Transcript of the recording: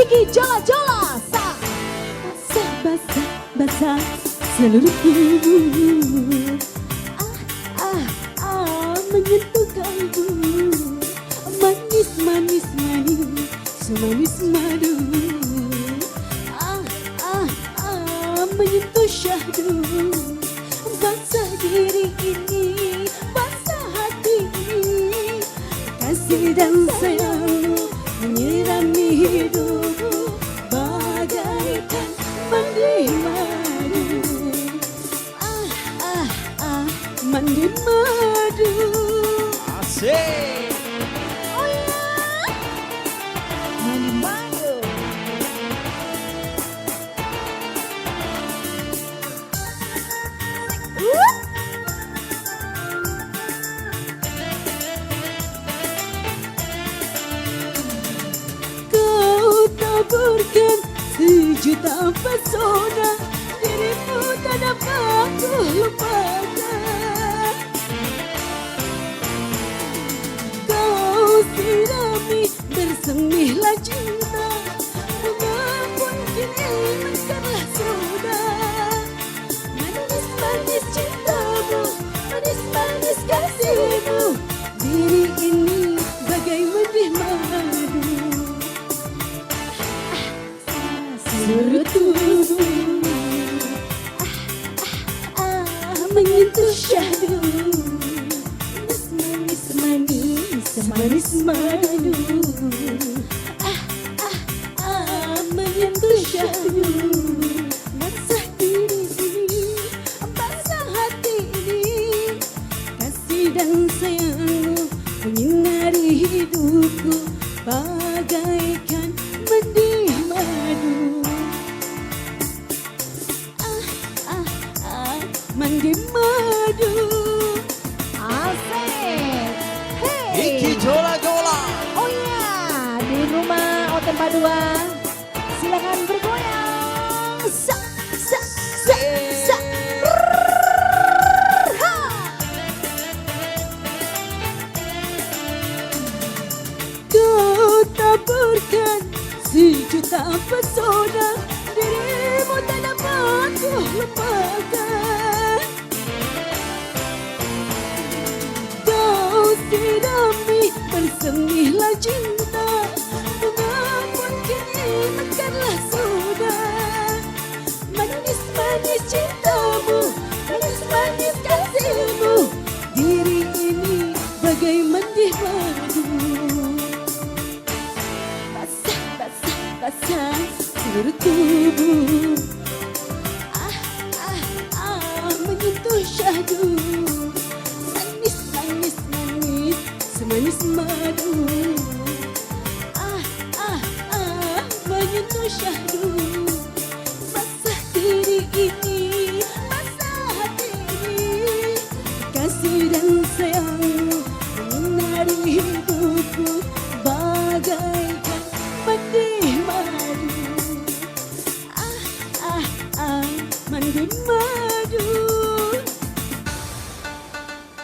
Siki jola-jola, basah-basah seluruh tubuh. Menyentuh kalbu, manis-manis semanis madu. Menyentuh syahdu, basah diri ini, basah hati ini. Kasih dan sayang menyirami hidupku bagaikan mandi madu. Mandi madu. Asik. Oh ya, mandi madu. Kau taburkan sejuta pesona, dirimu tak dapat ku lupakan. Kau sirami bersemilah cinta, bunga pun kini mekarlah sudah. Manis-manis cintamu, manis-manis kasihmu, diri ini bagai mendih madu. Seluruh tubuh menyentuh syahdu, manis madu. Menyentuh syahdu, basah diri ini, basah hati ini. Kasih dan sayangmu menyinari hidupku bagaikan mendih madu. Mandi madu. Asik. Hey. Iki jola-jola. Oh ya, di rumah Oten Padua, silakan bergoyang. Sa. Ha. Kau taburkan sejuta pesona, dirimu tak dapat ku lupakan. Kau sirami bersemilah cinta, bunga pun kini mekarlah sudah. Manis-manis cintamu, manis-manis kasihmu, diri ini bagai mendih madu. Basah seluruh tubuh. Menyentuh syahdu, manis semanis madu. Menyentuh syahdu.